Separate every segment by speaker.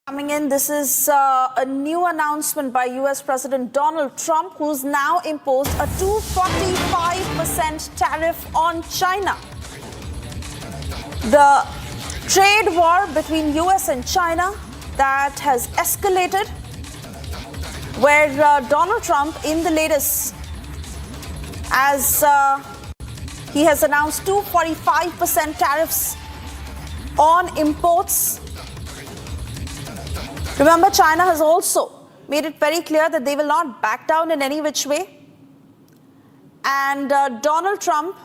Speaker 1: Coming in, this is a new announcement by US President Donald Trump, who's now imposed a 245% tariff on China. The trade war between US and China that has escalated, where Donald Trump, in the latest, as he has announced 245% tariffs on imports. Remember, China has also made it very clear that they will not back down in any which way. And Donald Trump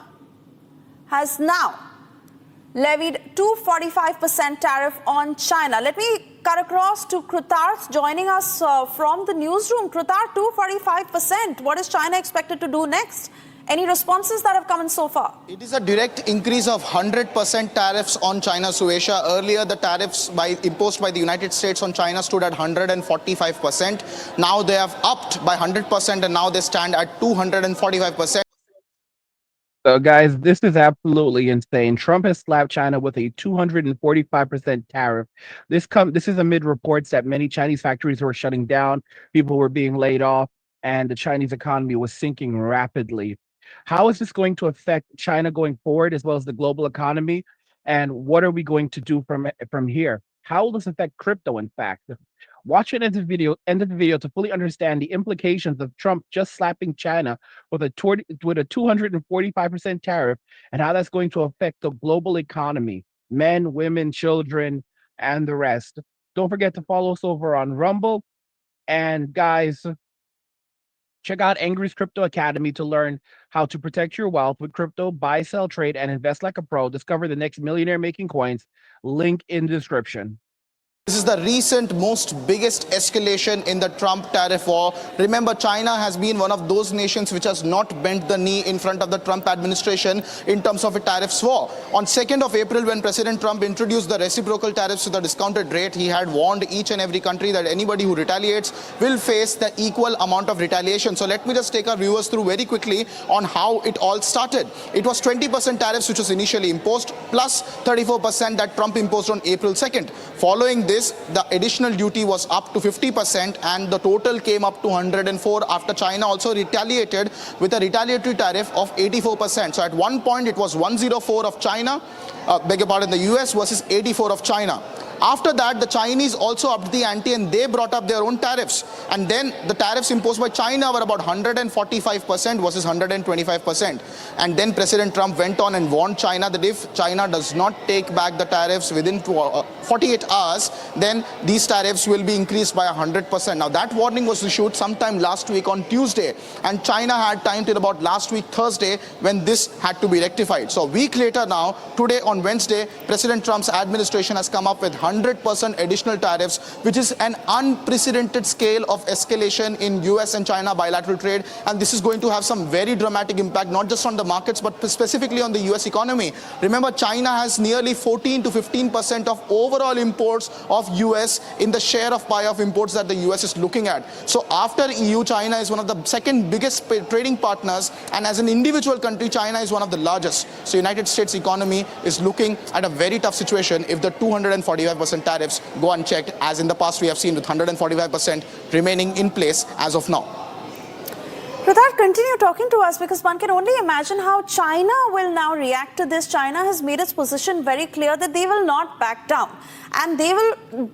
Speaker 1: has now levied 245% tariff on China. Let me cut across to Krutarth joining us from the newsroom. Krutarth, 245%. What is China expected to do next? Any responses that have come in so far?
Speaker 2: It is a direct increase of 100% tariffs on China, Suesha. Earlier, the tariffs imposed by the United States on China stood at 145%. Now they have upped by 100% and now they stand at 245%.
Speaker 3: So, guys, this is absolutely insane. Trump has slapped China with a 245% tariff. This is amid reports that many Chinese factories were shutting down, people were being laid off, and the Chinese economy was sinking rapidly. How is this going to affect China going forward, as well as the global economy? And what are we going to do from here? How will this affect crypto, in fact? Watch it end of the video to fully understand the implications of Trump just slapping China with a 245% tariff and how that's going to affect the global economy, men, women, children, and the rest. Don't forget to follow us over on Rumble. And guys, check out Angry's Crypto Academy to learn how to protect your wealth with crypto, buy, sell, trade, and invest like a pro. Discover the next millionaire making coins. Link in the description.
Speaker 2: This is the recent biggest escalation in the Trump tariff war. Remember, China has been one of those nations which has not bent the knee in front of the Trump administration in terms of a tariffs war. On 2nd of April, when President Trump introduced the reciprocal tariffs to the discounted rate, he had warned each and every country that anybody who retaliates will face the equal amount of retaliation. So let me just take our viewers through very quickly on how it all started. It was 20% tariffs which was initially imposed, plus 34% that Trump imposed on April 2nd. Following this, the additional duty was up to 50% and the total came up to 104 after China also retaliated with a retaliatory tariff of 84%. So at one point it was 104 of China, beg your pardon, the US versus 84 of China. After that, the Chinese also upped the ante and they brought up their own tariffs. And then the tariffs imposed by China were about 145% versus 125%. And then President Trump went on and warned China that if China does not take back the tariffs within 48 hours, then these tariffs will be increased by 100%. Now, that warning was issued sometime last week on Tuesday. And China had time till about last week, Thursday, when this had to be rectified. So a week later now, today on Wednesday, President Trump's administration has come up with 100% additional tariffs, which is an unprecedented scale of escalation in US and China bilateral trade. And this is going to have some very dramatic impact, not just on the markets, but specifically on the US economy. Remember, China has nearly 14 to 15% of overall imports of US in the share of pie of imports that the US is looking at. So after EU, China is one of the second biggest trading partners. And as an individual country, China is one of the largest. So United States economy is looking at a very tough situation if the 245% tariffs go unchecked, as in the past we have seen with 145% remaining in place as of now.
Speaker 1: Krutarth, continue talking to us, because one can only imagine how China will now react to this. China has made its position very clear that they will not back down and they will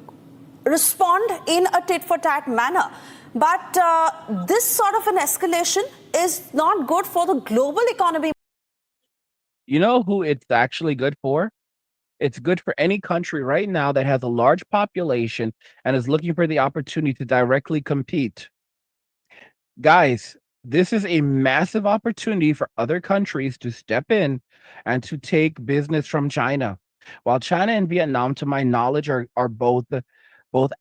Speaker 1: respond in a tit-for-tat manner. But this sort of an escalation is not good for the global economy.
Speaker 3: You know who it's actually good for? It's good for any country right now that has a large population and is looking for the opportunity to directly compete. Guys, this is a massive opportunity for other countries to step in and to take business from China. While China and Vietnam, to my knowledge, are both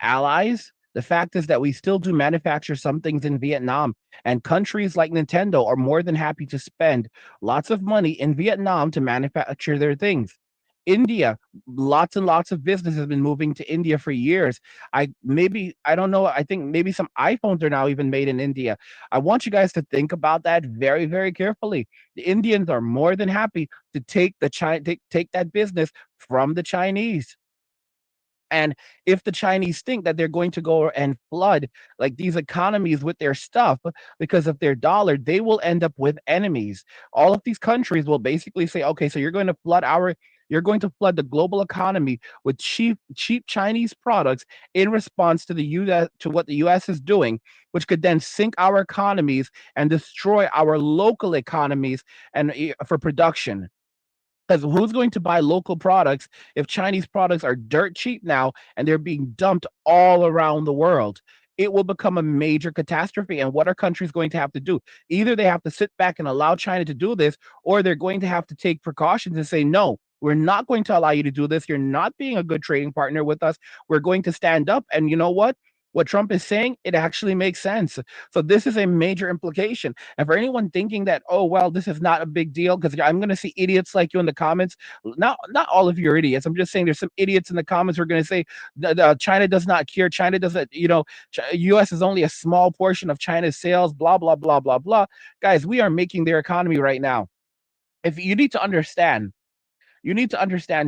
Speaker 3: allies, the fact is that we still do manufacture some things in Vietnam, and countries like Nintendo are more than happy to spend lots of money in Vietnam to manufacture their things. India, lots and lots of business has been moving to India for years. I don't know. I think maybe some iPhones are now even made in India. I want you guys to think about that very, very carefully. The Indians are more than happy to take that business from the Chinese. And if the Chinese think that they're going to go and flood like these economies with their stuff because of their dollar, they will end up with enemies. All of these countries will basically say, okay, so you're going to flood the global economy with cheap Chinese products in response to the US to what the US is doing, which could then sink our economies and destroy our local economies and for production. Because who's going to buy local products if Chinese products are dirt cheap now and they're being dumped all around the world? It will become a major catastrophe. And what are countries going to have to do? Either they have to sit back and allow China to do this, or they're going to have to take precautions and say, no, we're not going to allow you to do this. You're not being a good trading partner with us. We're going to stand up. And you know what? What Trump is saying, it actually makes sense. So this is a major implication. And for anyone thinking that, oh, well, this is not a big deal, because I'm going to see idiots like you in the comments. Not all of you are idiots. I'm just saying there's some idiots in the comments who are going to say China does not care. China doesn't, U.S. is only a small portion of China's sales, blah, blah, blah, blah, blah. Guys, we are making their economy right now. If you need to understand,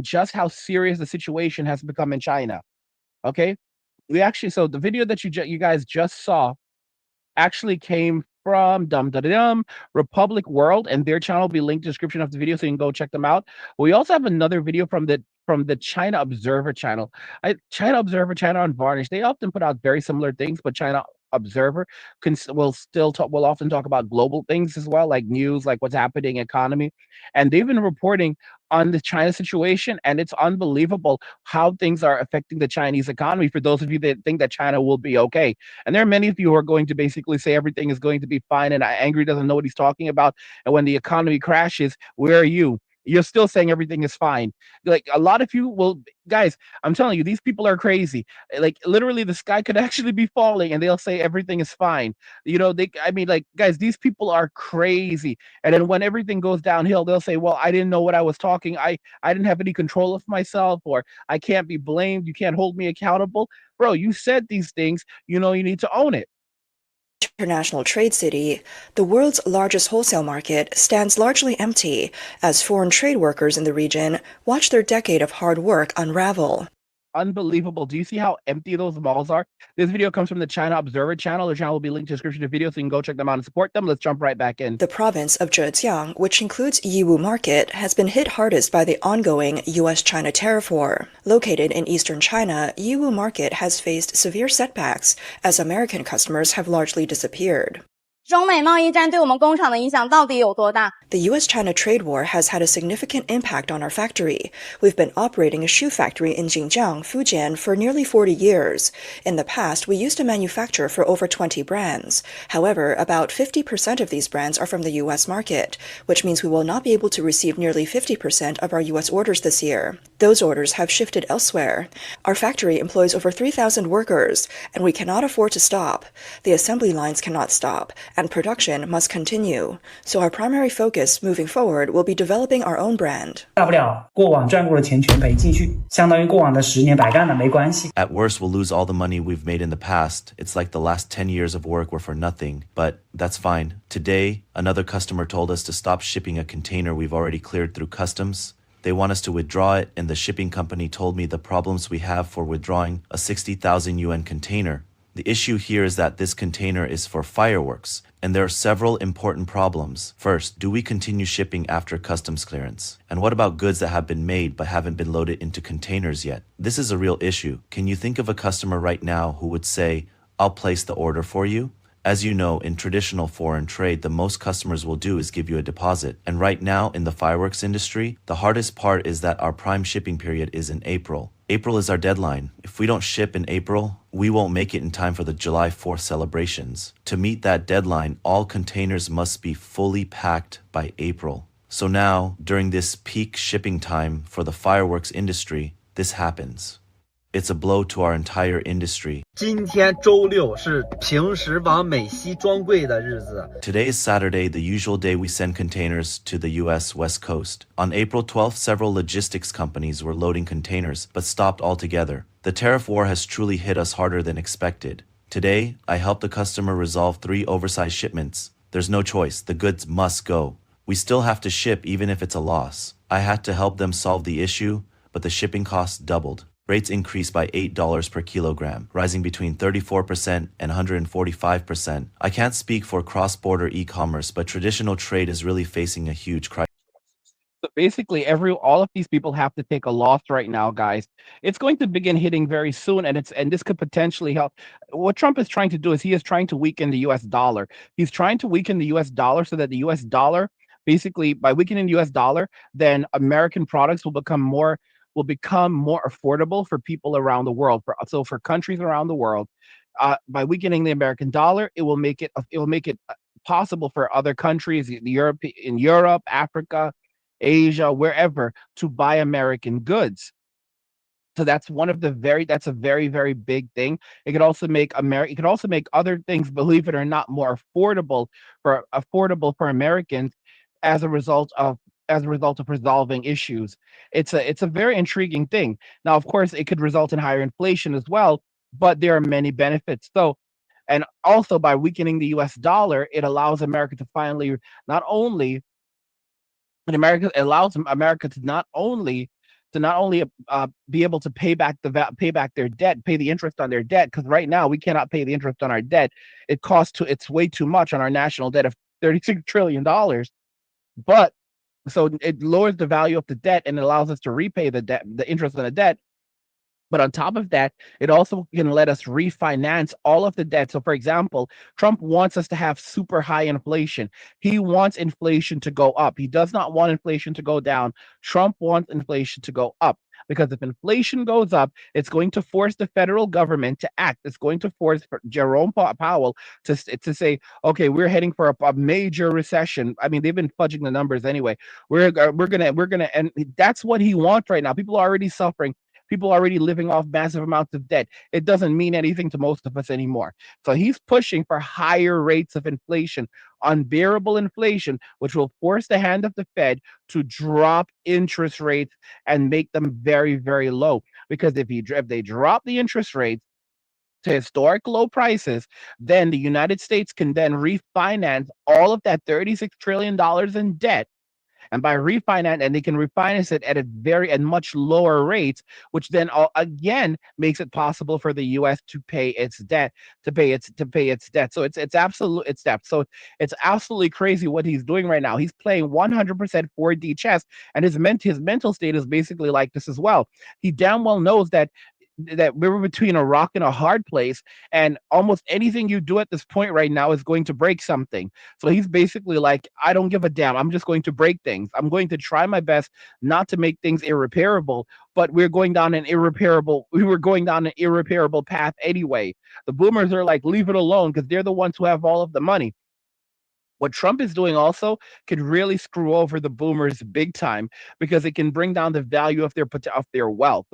Speaker 3: just how serious the situation has become in China. Okay? So the video that you guys just saw actually came from Republic World, and their channel will be linked in the description of the video, so you can go check them out. We also have another video from the China Observer channel. China Observer channel on Varnish, they often put out very similar things, but China Observer will often talk about global things as well, like news, like what's happening economy, and they've been reporting on the China situation, and it's unbelievable how things are affecting the Chinese economy. For those of you that think that China will be okay, and there are many of you who are going to basically say everything is going to be fine, and Angry doesn't know what he's talking about. And when the economy crashes, where are you? You're still saying everything is fine. Like a lot of you will, guys, I'm telling you, these people are crazy. Like literally, the sky could actually be falling, and they'll say everything is fine. Guys, these people are crazy. And then when everything goes downhill, they'll say, well, I didn't know what I was talking. I didn't have any control of myself, or I can't be blamed. You can't hold me accountable. Bro, you said these things, you need to own it.
Speaker 4: International trade city, the world's largest wholesale market stands largely empty as foreign trade workers in the region watch their decade of hard work unravel.
Speaker 3: Unbelievable. Do you see how empty those malls are? This video comes from the China Observer channel. The channel will be linked in the description of the video, so you can go check them out and support them. Let's jump right back in.
Speaker 4: The province of Zhejiang, which includes Yiwu Market, has been hit hardest by the ongoing U.S.-China tariff war. Located in eastern China, Yiwu Market has faced severe setbacks as American customers have largely disappeared.
Speaker 5: 中美贸易战对我们工厂的影响到底有多大?
Speaker 4: The U.S.-China trade war has had a significant impact on our factory. We've been operating a shoe factory in Xinjiang, Fujian, for nearly 40 years. In the past, we used to manufacture for over 20 brands. However, about 50% of these brands are from the U.S. market, which means we will not be able to receive nearly 50% of our U.S. orders this year. Those orders have shifted elsewhere. Our factory employs over 3,000 workers, and we cannot afford to stop. The assembly lines cannot stop, and production must continue. So our primary focus moving forward will be developing our own brand.
Speaker 6: At
Speaker 7: worst, we'll lose all the money we've made in the past. It's like the last 10 years of work were for nothing, but that's fine. Today, another customer told us to stop shipping a container we've already cleared through customs. They want us to withdraw it, and the shipping company told me the problems we have for withdrawing a 60,000 yuan container. The issue here is that this container is for fireworks, and there are several important problems. First, do we continue shipping after customs clearance? And what about goods that have been made but haven't been loaded into containers yet? This is a real issue. Can you think of a customer right now who would say, I'll place the order for you? As you know, in traditional foreign trade, the most customers will do is give you a deposit. And right now, in the fireworks industry, the hardest part is that our prime shipping period is in April. April is our deadline. If we don't ship in April, we won't make it in time for the July 4th celebrations. To meet that deadline, all containers must be fully packed by April. So now, during this peak shipping time for the fireworks industry, this happens. It's a blow to our entire industry.
Speaker 8: Today
Speaker 7: is Saturday, the usual day we send containers to the US West Coast. On April 12th, several logistics companies were loading containers, but stopped altogether. The tariff war has truly hit us harder than expected. Today, I helped the customer resolve 3 oversized shipments. There's no choice, the goods must go. We still have to ship even if it's a loss. I had to help them solve the issue, but the shipping costs doubled. Rates increased by $8 per kilogram, rising between 34% and 145%. I can't speak for cross-border e-commerce, but traditional trade is really facing a huge crisis.
Speaker 3: So basically, all of these people have to take a loss right now, guys. It's going to begin hitting very soon, and this could potentially help. What Trump is trying to do is he is trying to weaken the U.S. dollar. He's trying to weaken the U.S. dollar so that the U.S. dollar, basically, by weakening the U.S. dollar, then American products will become more affordable for people around the world. For countries around the world, by weakening the American dollar, it will make it possible for other countries, in Europe, Africa, Asia, wherever, to buy American goods. So that's a very, very big thing. It could also make other things, believe it or not, more affordable for Americans as a result of resolving issues. It's a very intriguing thing. Now, of course, it could result in higher inflation as well, but there are many benefits. And also by weakening the US dollar, it allows America to finally not only America to not only be able to pay back their debt, pay the interest on their debt, because right now we cannot pay the interest on our debt. It's way too much on our national debt of $36 trillion. But so it lowers the value of the debt and it allows us to repay the interest on the debt. But on top of that, it also can let us refinance all of the debt. So, for example, Trump wants us to have super high inflation. He wants inflation to go up. He does not want inflation to go down. Trump wants inflation to go up because if inflation goes up, it's going to force the federal government to act. It's going to force Jerome Powell to say, okay, we're heading for a major recession. I mean, they've been fudging the numbers anyway. We're gonna, and that's what he wants right now. People are already suffering. People are already living off massive amounts of debt. It doesn't mean anything to most of us anymore. So he's pushing for higher rates of inflation, unbearable inflation, which will force the hand of the Fed to drop interest rates and make them very, very low. Because if they drop the interest rates to historic low prices, then the United States can then refinance all of that $36 trillion in debt, and by refinance, and they can refinance it at much lower rates, which then again makes it possible for the U.S. to pay its debt, So it's absolutely crazy what he's doing right now. He's playing 100% 4D chess, and his mental state is basically like this as well. He damn well knows that we were between a rock and a hard place, and almost anything you do at this point right now is going to break something. So he's basically like, I don't give a damn. I'm just going to break things. I'm going to try my best not to make things irreparable, but we were going down an irreparable path anyway. The boomers are like, leave it alone, because they're the ones who have all of the money. What Trump is doing also could really screw over the boomers big time, because it can bring down the value of their wealth.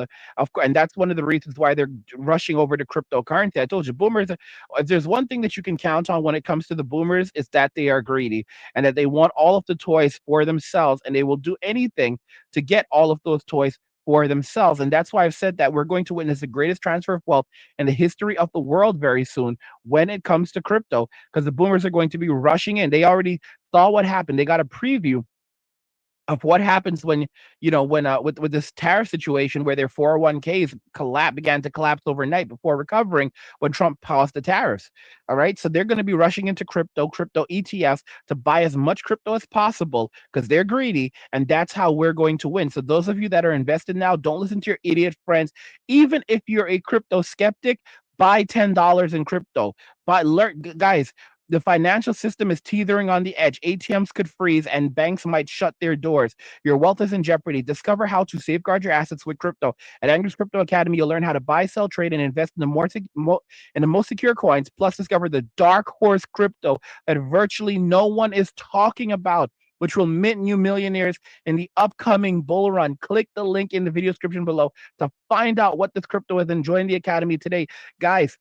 Speaker 3: And that's one of the reasons why they're rushing over to cryptocurrency. I told you, boomers. If there's one thing that you can count on when it comes to the boomers, is that they are greedy and that they want all of the toys for themselves, and they will do anything to get all of those toys for themselves. And that's why I've said that we're going to witness the greatest transfer of wealth in the history of the world very soon when it comes to crypto, because the boomers are going to be rushing in. They already saw what happened. They got a preview of what happens when with this tariff situation, where their 401ks began to collapse overnight before recovering when Trump paused the tariffs. All right, so they're going to be rushing into crypto ETFs to buy as much crypto as possible, because they're greedy, and that's how we're going to win. So those of you that are invested now, don't listen to your idiot friends. Even if you're a crypto skeptic, buy $10 in crypto. Guys, the financial system is teetering on the edge. ATMs could freeze and banks might shut their doors. Your wealth is in jeopardy. Discover how to safeguard your assets with crypto. At Anger's Crypto Academy, you'll learn how to buy, sell, trade, and invest in the most secure coins. Plus, discover the dark horse crypto that virtually no one is talking about, which will mint you millionaires in the upcoming bull run. Click the link in the video description below to find out what this crypto is and join the academy today. Guys,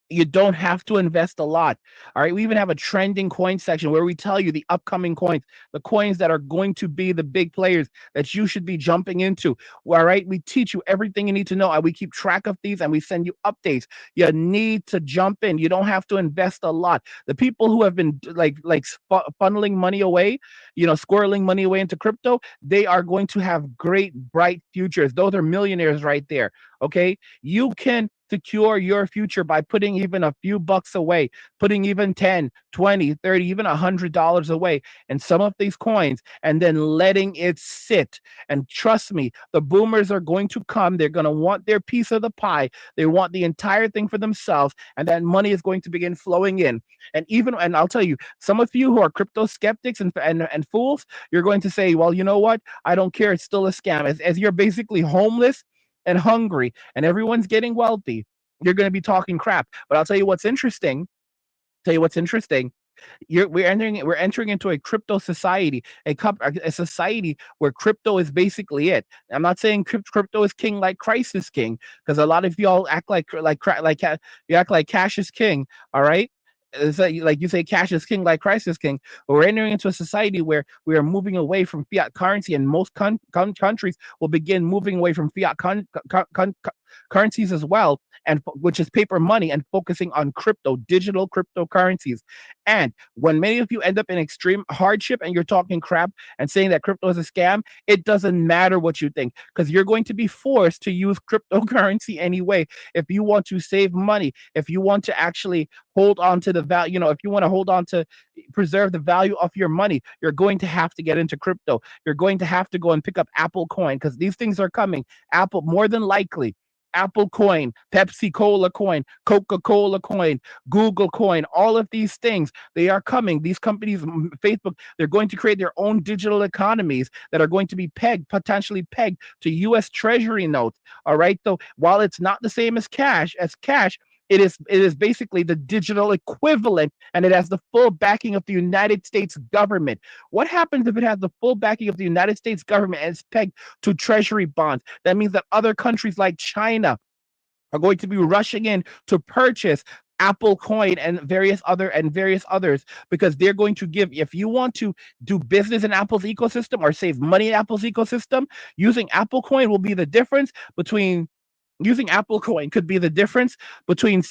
Speaker 3: You don't have to invest a lot. All right. We even have a trending coin section where we tell you the upcoming coins, the coins that are going to be the big players that you should be jumping into. All right. We teach you everything you need to know, and we keep track of these, and we send you updates. You need to jump in. You don't have to invest a lot. The people who have been funneling money away, squirreling money away into crypto, they are going to have great, bright futures. Those are millionaires right there. Okay. You can secure your future by putting even a few bucks away, putting even 10, 20, 30, even $100 away in some of these coins, and then letting it sit. And trust me, the boomers are going to come. They're going to want their piece of the pie. They want the entire thing for themselves, and that money is going to begin flowing in. And I'll tell you, some of you who are crypto skeptics and fools, you're going to say, well, you know what? I don't care. It's still a scam. As you're basically homeless and hungry and everyone's getting wealthy, you're going to be talking crap. But I'll tell you what's interesting. We're entering into a crypto society, a society where crypto is basically it. I'm not saying crypto is king like Christ is king, because a lot of y'all act you act like cash is king. All right. It's like you say cash is king like Christ is king. But we're entering into a society where we are moving away from fiat currency, and most countries will begin moving away from fiat currencies as well, and which is paper money, and focusing on digital cryptocurrencies. And when many of you end up in extreme hardship and you're talking crap and saying that crypto is a scam, it doesn't matter what you think, because you're going to be forced to use cryptocurrency anyway. If you want to save money, if you want to actually hold on to the value, if you want to hold on to preserve the value of your money, you're going to have to get into crypto. You're going to have to go and pick up Apple coin, because these things are coming. Apple, more than likely, Apple coin, Pepsi Cola coin, Coca Cola coin, Google coin, all of these things, they are coming. These companies, Facebook, they're going to create their own digital economies that are going to be potentially pegged to US Treasury notes. All right. So while it's not the same as cash, it is basically the digital equivalent, and it has the full backing of the United States government. What happens if it has the full backing of the United States government and it's pegged to treasury bonds? That means that other countries like China are going to be rushing in to purchase Apple coin and various others, because they're going to give, if you want to do business in Apple's ecosystem or save money in Apple's ecosystem, using Apple coin will be the difference between using Apple coin could be the difference between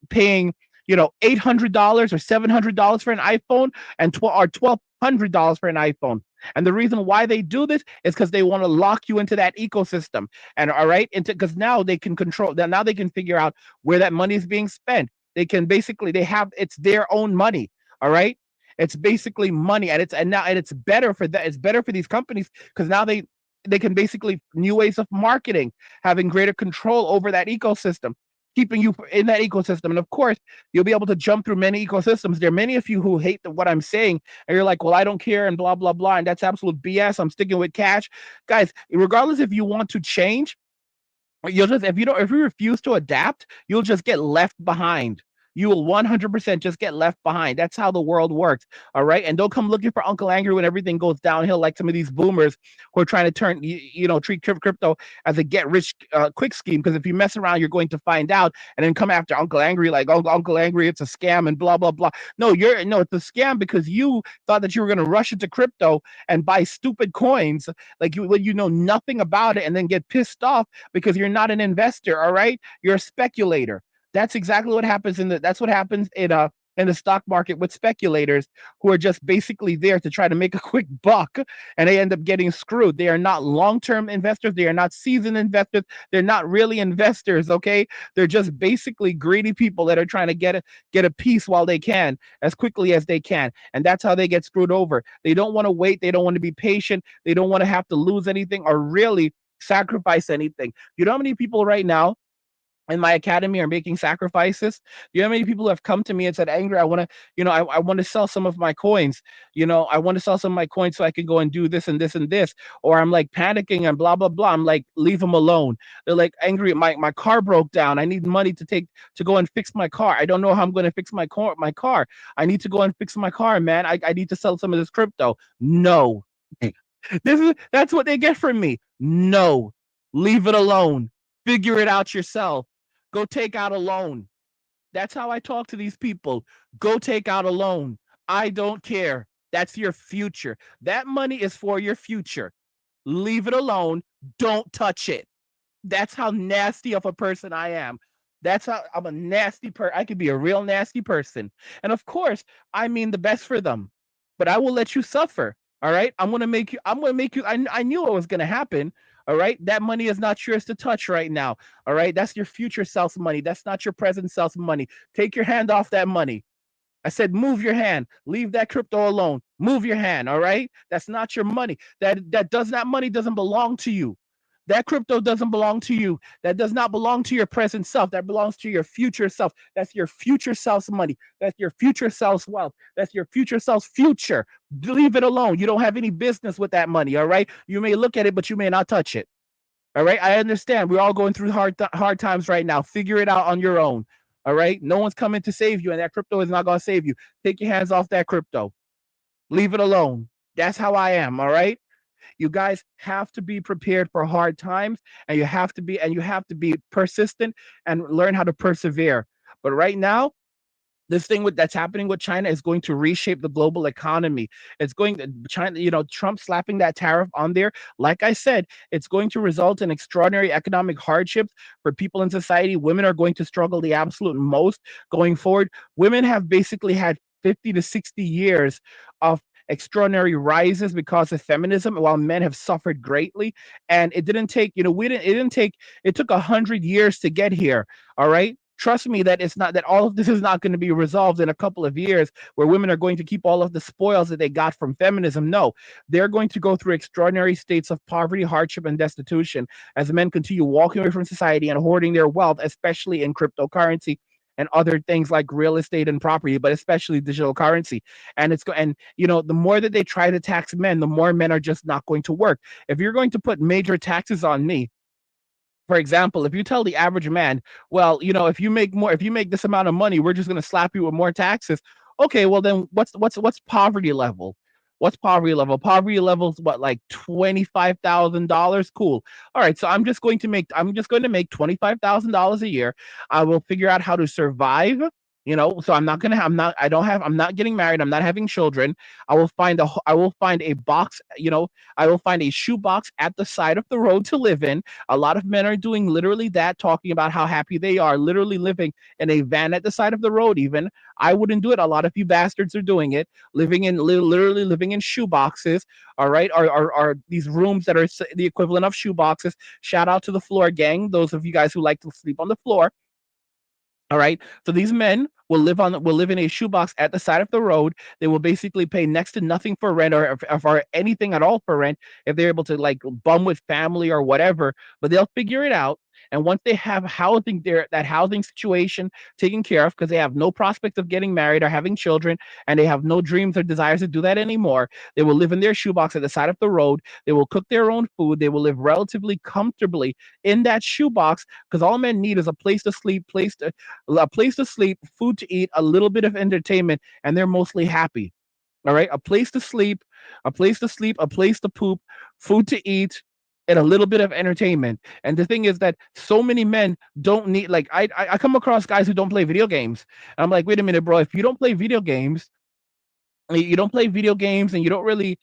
Speaker 3: paying $800 or $700 for an iPhone and $1,200 for an iPhone. And the reason why they do this is because they want to lock you into that ecosystem. And all right, because now they can control that. Now they can figure out where that money is being spent. They can basically it's their own money. All right. It's basically money, and it's better for that. It's better for these companies, because now they can basically new ways of marketing, having greater control over that ecosystem, keeping you in that ecosystem. And of course, you'll be able to jump through many ecosystems. There are many of you who hate what I'm saying, and you're like, well, I don't care, and blah, blah, blah. And that's absolute BS. I'm sticking with cash. Guys, regardless if you want to change, if you refuse to adapt, you'll just get left behind. You will 100% just get left behind. That's how the world works. All right. And don't come looking for Uncle Angry when everything goes downhill, like some of these boomers who are trying to treat crypto as a get rich quick scheme. Because if you mess around, you're going to find out and then come after Uncle Angry, like, oh, Uncle Angry, it's a scam and blah, blah, blah. No, it's a scam because you thought that you were going to rush into crypto and buy stupid coins, when you know nothing about it, and then get pissed off because you're not an investor. All right. You're a speculator. That's exactly what happens that's what happens in the stock market with speculators who are just basically there to try to make a quick buck, and they end up getting screwed. They are not long-term investors. They are not seasoned investors. They're not really investors, okay? They're just basically greedy people that are trying to get a piece while they can, as quickly as they can. And that's how they get screwed over. They don't want to wait. They don't want to be patient. They don't want to have to lose anything or really sacrifice anything. You know how many people right now in my academy are making sacrifices? You know how many people have come to me and said, Angry, I want to, I want to sell some of my coins. I want to sell some of my coins so I can go and do this and this and this. Or I'm like panicking and blah, blah, blah. I'm like, leave them alone. They're like, Angry, my car broke down. I need money to go and fix my car. I don't know how I'm going to fix my car. I need to go and fix my car, man. I need to sell some of this crypto. No. That's what they get from me. No. Leave it alone. Figure it out yourself. Go take out a loan. That's how I talk to these people. Go take out a loan. I don't care. That's your future. That money is for your future. Leave it alone. Don't touch it. That's how nasty of a person I am. That's how I'm a nasty person. I could be a real nasty person. And of course, I mean the best for them. But I will let you suffer. All right. I'm gonna make you. I knew it was gonna happen. All right. That money is not yours to touch right now. All right. That's your future self's money. That's not your present self's money. Take your hand off that money. I said, move your hand. Leave that crypto alone. Move your hand. All right. That's not your money. That money doesn't belong to you. That crypto doesn't belong to you. That does not belong to your present self. That belongs to your future self. That's your future self's money. That's your future self's wealth. That's your future self's future. Leave it alone. You don't have any business with that money. All right. You may look at it, but you may not touch it. All right. I understand. We're all going through hard times right now. Figure it out on your own. All right. No one's coming to save you, and that crypto is not going to save you. Take your hands off that crypto. Leave it alone. That's how I am. All right. You guys have to be prepared for hard times, and you have to be persistent and learn how to persevere. But right now, this thing that's happening with China is going to reshape the global economy. It's going to China, Trump slapping that tariff on there. Like I said, it's going to result in extraordinary economic hardships for people in society. Women are going to struggle the absolute most going forward. Women have basically had 50 to 60 years of extraordinary rises because of feminism, while men have suffered greatly. And it didn't take, it took 100 years to get here. All right. Trust me that it's not that all of this is not going to be resolved in a couple of years where women are going to keep all of the spoils that they got from feminism. No, they're going to go through extraordinary states of poverty, hardship, and destitution as men continue walking away from society and hoarding their wealth, especially in cryptocurrency and other things like real estate and property, but especially digital currency. The more that they try to tax men, the more men are just not going to work. If you're going to put major taxes on me, for example, if you tell the average man, well, if you make this amount of money, we're just going to slap you with more taxes. Okay, well then what's poverty level? What's poverty level? Poverty level is what, like $25,000? Cool. All right, so I'm just going to make $25,000 a year. I will figure out how to survive. So I'm not getting married. I'm not having children. I will find a box. I will find a shoe box at the side of the road to live in. A lot of men are doing literally that, talking about how happy they are, literally living in a van at the side of the road. Even I wouldn't do it. A lot of you bastards are doing it, literally living in shoe boxes. All right, are these rooms that are the equivalent of shoe boxes? Shout out to the floor gang, those of you guys who like to sleep on the floor. All right. So these men will live in a shoebox at the side of the road. They will basically pay next to nothing for rent or for anything at all for rent if they're able to like bum with family or whatever. But they'll figure it out. And once they have that housing situation taken care of, because they have no prospect of getting married or having children, and they have no dreams or desires to do that anymore, they will live in their shoebox at the side of the road. They will cook their own food. They will live relatively comfortably in that shoebox, because all men need is a place to sleep, food to eat, a little bit of entertainment, and they're mostly happy. All right, a place to sleep, a place to poop, food to eat, and a little bit of entertainment. And the thing is that so many men don't need, like, I come across guys who don't play video games. And I'm like, wait a minute, bro, if you don't play video games, and you're not really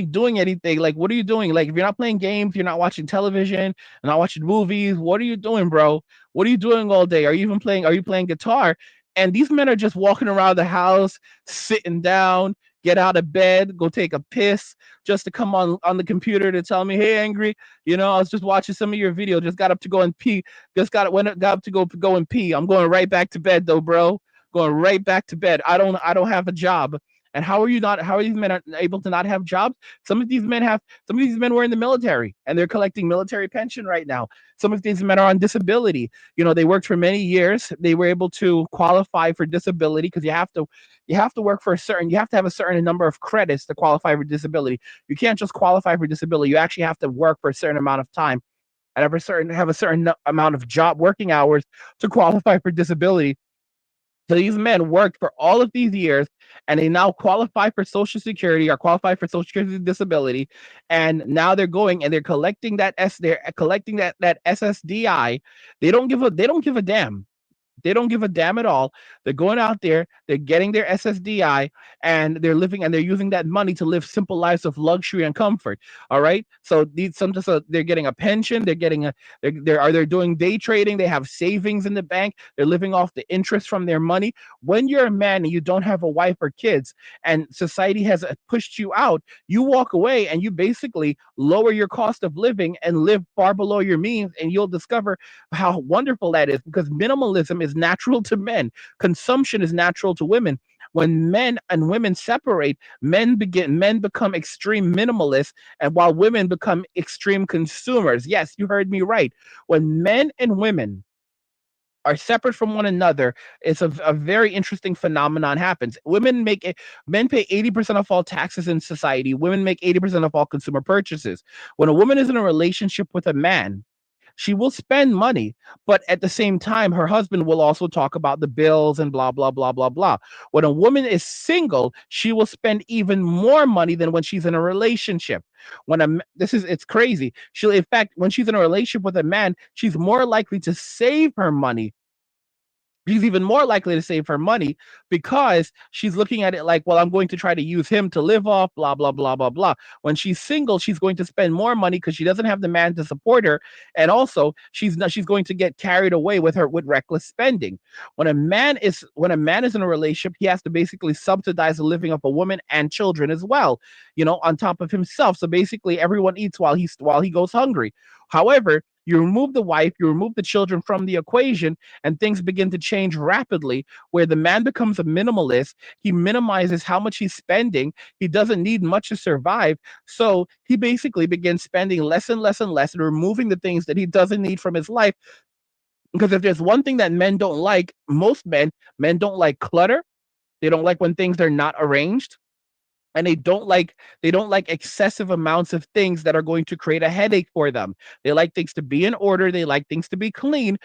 Speaker 3: doing anything. Like, what are you doing? Like, if you're not playing games, you're not watching television, you're not watching movies, what are you doing, bro? What are you doing all day? Are you playing guitar? And these men are just walking around the house, sitting down, get out of bed, go take a piss, just to come on the computer to tell me, hey, Angry, I was just watching some of your video, just got up to go and pee, got up to go and pee. I'm going right back to bed though, bro. Going right back to bed. I don't have a job. And how are these men able to not have jobs? Some of these men were in the military and they're collecting military pension right now. Some of these men are on disability. They worked for many years. They were able to qualify for disability, because you have to have a certain number of credits to qualify for disability. You can't just qualify for disability. You actually have to work for a certain amount of time and have a certain amount of job working hours to qualify for disability. So these men worked for all of these years, and they now qualify for Social Security or qualify for Social Security disability, and now they're going and they're collecting that SSDI. They don't give a damn. They don't give a damn at all. They're going out there, they're getting their SSDI, and they're living and they're using that money to live simple lives of luxury and comfort. All right. So they're getting a pension, they're getting a they're doing day trading, they have savings in the bank, they're living off the interest from their money. When you're a man and you don't have a wife or kids, and society has pushed you out, you walk away and you basically lower your cost of living and live far below your means, and you'll discover how wonderful that is, because minimalism is natural to men. Consumption is natural to women. When men and women separate, men become extreme minimalists, and while women become extreme consumers. Yes, you heard me right. When men and women are separate from one another, it's a very interesting phenomenon happens. Men pay 80% of all taxes in society. Women make 80% of all consumer purchases. When a woman is in a relationship with a man, she will spend money, but at the same time, her husband will also talk about the bills and blah, blah, blah, blah, blah. When a woman is single, she will spend even more money than when she's in a relationship. It's crazy. In fact, when she's in a relationship with a man, she's more likely to save her money. She's even more likely to save her money because she's looking at it like, well, I'm going to try to use him to live off, blah, blah, blah, blah, blah. When she's single, she's going to spend more money because she doesn't have the man to support her. And also she's going to get carried away with reckless spending. When a man is in a relationship, he has to basically subsidize the living of a woman and children as well, on top of himself. So basically everyone eats while he goes hungry. However, you remove the wife, you remove the children from the equation, and things begin to change rapidly, where the man becomes a minimalist. He minimizes how much he's spending. He doesn't need much to survive. So he basically begins spending less and less and less and removing the things that he doesn't need from his life. Because if there's one thing that men don't like, most men don't like clutter. They don't like when things are not arranged, and they don't like excessive amounts of things that are going to create a headache for them. They like things to be in order, they like things to be clean.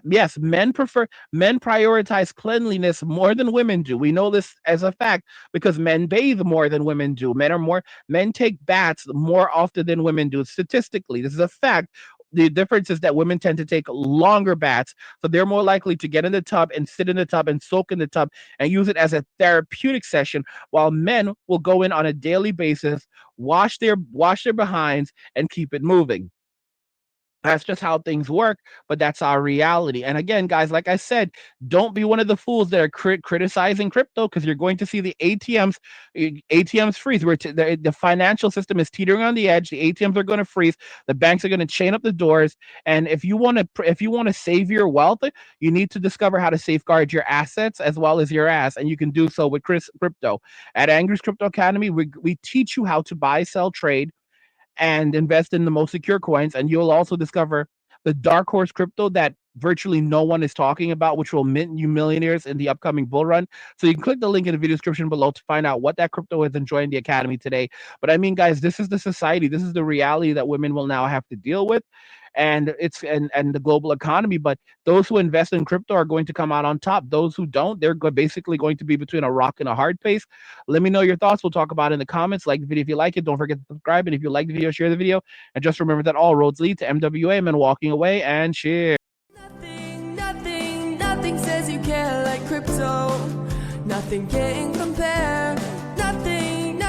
Speaker 3: Yes, men prioritize cleanliness more than women do. We know this as a fact because men bathe more than women do. Men take baths more often than women do. Statistically, this is a fact. The difference is that women tend to take longer baths, so they're more likely to get in the tub and sit in the tub and soak in the tub and use it as a therapeutic session, while men will go in on a daily basis, wash their behinds, and keep it moving. That's just how things work, but that's our reality. And again, guys, like I said, don't be one of the fools that are criticizing crypto, because you're going to see the ATMs freeze. The financial system is teetering on the edge. The ATMs are going to freeze. The banks are going to chain up the doors. And if you want to save your wealth, you need to discover how to safeguard your assets as well as your ass, and you can do so with crypto. At Angry's Crypto Academy, we teach you how to buy, sell, trade, and invest in the most secure coins. And you'll also discover the dark horse crypto that virtually no one is talking about, which will mint you millionaires in the upcoming bull run. So you can click the link in the video description below to find out what that crypto is and join the academy today. But I mean, guys, this is the society, this is the reality that women will now have to deal with, and the global economy. But those who invest in crypto are going to come out on top. Those who don't, they're basically going to be between a rock and a hard place. Let me know your thoughts. We'll talk about it in the comments. Like the video if you like it. Don't forget to subscribe. And if you like the video, share the video. And just remember that all roads lead to MWA. Men walking away, and share.
Speaker 6: Nothing says you care like crypto. Nothing can compare. Nothing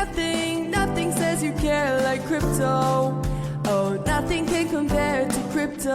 Speaker 6: says you care like crypto. Oh, nothing can compare to crypto.